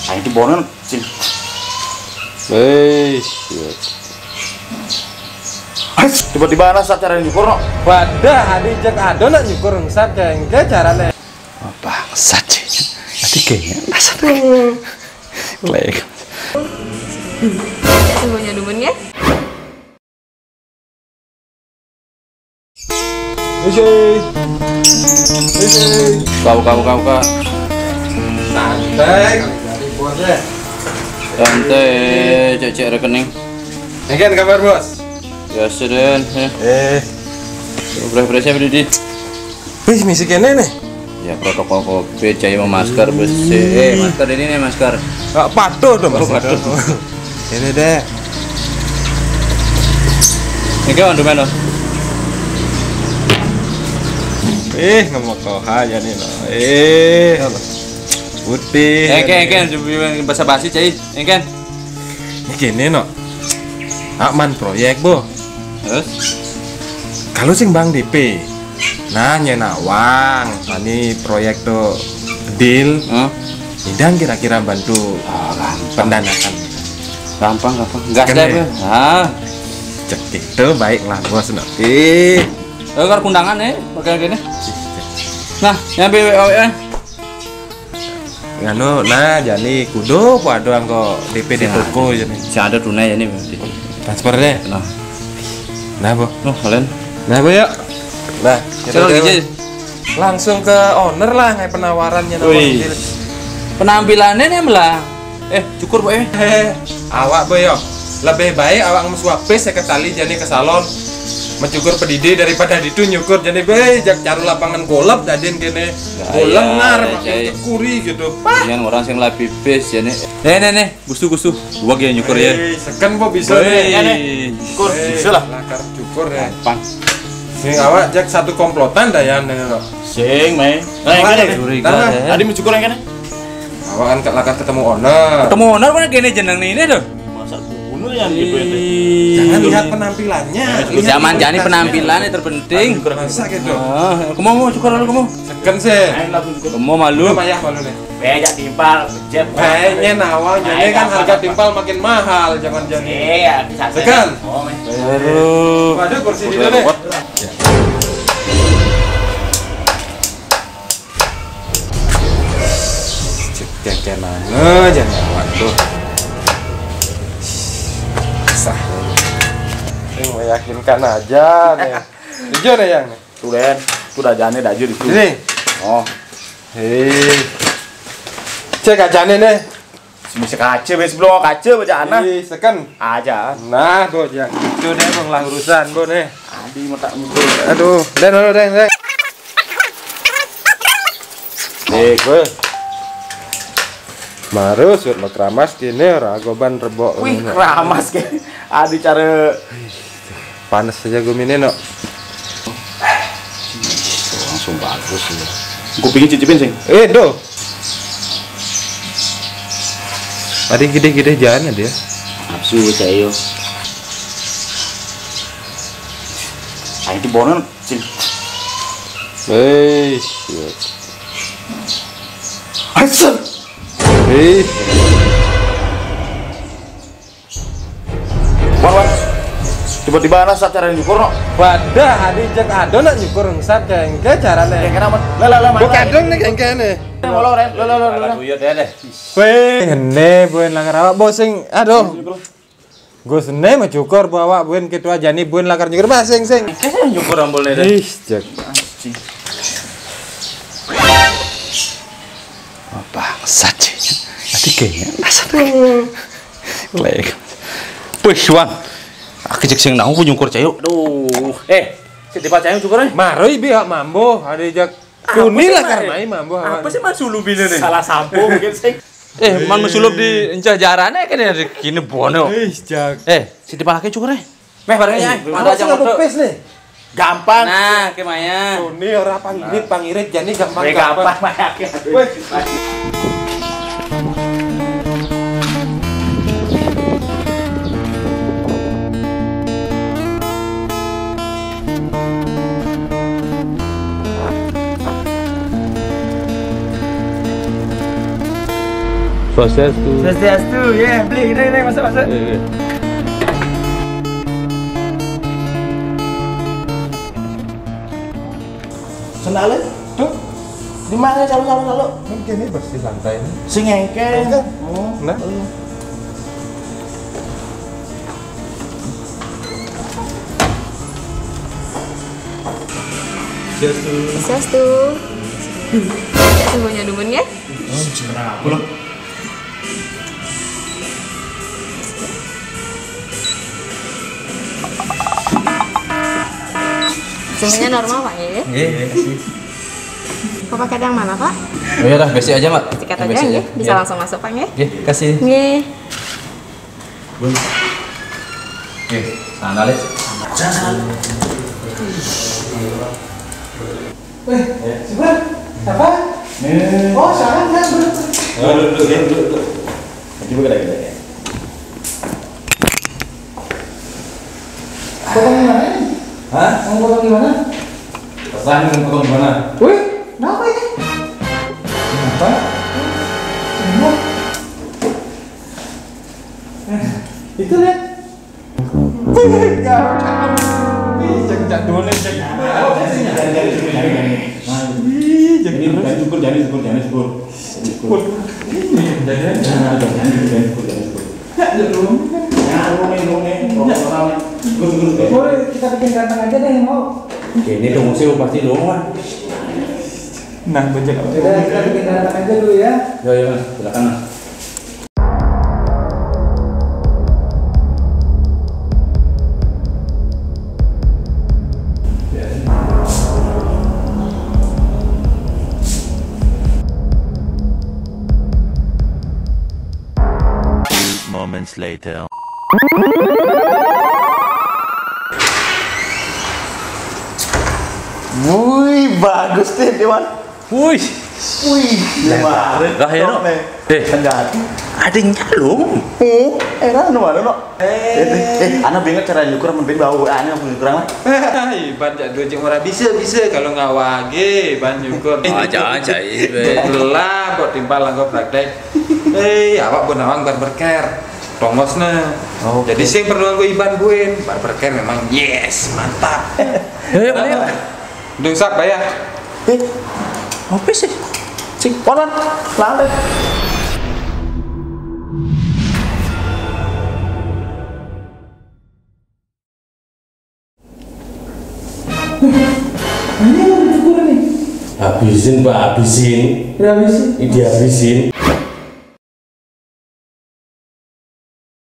Ayo dibonon sini. Tiba-tiba ana saat cara nyukur no. Wadah, adi cek ado nak nyukur ngesat kengke carane. Bangsat sih. Nanti kayaknya asal. Lek. Tunggunya dumennya. Kau. Santai, kali bos ya. Santai, cek rekening. Ini kabar bos. Biasa Den. Berapa siapa di? Wih, misi kene nih. Ya protokol COVID, cai mau masker bersih. Masker ini nih masker. Gak patuh dong mas. Ini deh. Ini kan mana? Ngomong kau aja nih no. Putih. Ken, bahasa basi cai. Ken. Ini gini no. Aman proyek bo. Terus? Kalau sing Bang DP. Nah nyenawang. Ini proyek tuh deal. Nidang kira-kira bantu pendanaan. Gampang. Gas deh. Cek itu baiklah bos no. Kalau kundangan pakai gini. Nah, nyampe Nganu, nah jadi kudu waduh angko DP di toko jadi. Si ada tunai ini. Transfer deh. Nah, bo. Kalian. Nah, bo yuk. Nah, langsung ke owner lah kayak penawarannya. Penampilannya nih melah. Cukur bo Awak bo yuk. Lebih baik awak ngesuapis saya ketali jadi ke salon. Mencukur pedidi daripada itu nyukur jadi jak caru lapangan golap jadiin gini golengar pakai kuri gitu yang orang yang lebih best ya nih gustu gua gini nyukur ya seken kok bisa nih cukur bisa lah lakar cukur ya pang sing awak jak satu komplotan dah ya nih sing mei tadi mau cukur yang kene awak kan lakar ketemu owner kan gini jeneng ini tuh jangan lihat penampilannya. Zaman jadi penampilannya terpenting. Masa gitu. Kamu mau cukur dulu kamu? Seken sih. Kamu malu? Mayah malu nih. Bejak timpal, becet. Kayaknya nawang jadi kan harga timpal makin mahal, jangan jadi. Iya, bisa. Seken. Aduh. Waduh kursi itu deh. Cek-cekenan aja nih awak tuh. Ini meyakinkan aja nih. Hijau nih yang nih. Tuh Den, tuh dajane daju di situ. Ini. Oh. Cek ajane nih. Bisa kaca wes belum kaca baca anak. Seken Aja. Nah, tuh yang itu deh bang lah urusan gue nih. Adi mata mukul. Aduh, Den. Gue. Marus lo keramas gini ragoban rebok. Wih, keramas ke. Adi cara panas saja gue mini no. Langsung bagus ya. Gue pengen cicipin sih. Do. Tadi gede-gede jalan dia. Nafsu saya. Ayo dibonon sini. Asal. Wan. Tiba-tiba ana saat cara nyukur no. Wadah, adi cek ado nak nyukur ngesat kengke carane. Kenapa? Lah. Bukan dong nih kengke nih. Lo Ren. Buyut deh. Weh, hene buen lakar awak bosing. Aduh. Gue sene mau cukur bawa buen gitu aja nih buen lakar nyukur basing sing. Kayaknya nyukur rambulnya deh. Ih, cek. Bangsat sih. Nanti kayaknya asal. Lek. Wih, Wan. Aku cek sing nang nyukur cayo. Aduh. Si tiba cayo cukur Maroi biak mambo, ada jak tuni lah karena mambo. Apa sih Mas Sulubine nih? Salah sampo mungkin sih. Man mesulup di encah jarane kan ya kini bono. Jak. Si tiba laki cukur Meh barangnya. Ada aja ngepes nih. Gampang. Nah, kemaya. Tuni orang pangirit jadi gampang. Gampang banyak. Swastiastu. Swastiastu, ya. Beli, ini masuk. Senale. Tuh. Di mana salo. Mungkin ini bersih lantai. Sing engke. Oh, nah. Swastiastu. Ya semuanya dumun ya. Aku loh. Semuanya normal Pak ya? Bapak pakai yang mana Pak? Oh ya dah, basic aja, Mbak. Sikat aja ya, bisa langsung masuk Pak ya? Oke, kasih. Nggih. Oke, sana Alex. Apa? Oh, salah kan? Duduk. Coba kita. Potong gimana? Hah? Mau potong gimana? Terserah mau potong gimana? Wih, kenapa ini? Kenapa? Semua. Itu lihat. Jangan dulu jangan syukur. Kita bikin kantang aja deh mau. Ini dong sih pasti dong lah. Nah, bajak apa? Kita bikin kantang aja dulu ya. Ya Mas, silakan Mas. Moments later. Wih, bagus deh, Dewan. Wih, Gimana? lah ya no. Kendati. Ada yang nyalung. Era anu mana no? Anak bingung cara nyukur mending bau anu kurang lah. Ban jak dua jeng ora bisa kalau nggak wage ban nyukur. Jangan cai. Belah buat timpal langkau praktek. Awak pun awang barbercare. Tongosnya. Jadi sing perlu aku iban buin. Barbercare memang yes, mantap. Ayo, ayo. Dungsak bayar. Apa sih? Cik, ponan, laleh. Habisin Pak, habisin. Berapa sih? Ini dihabisin.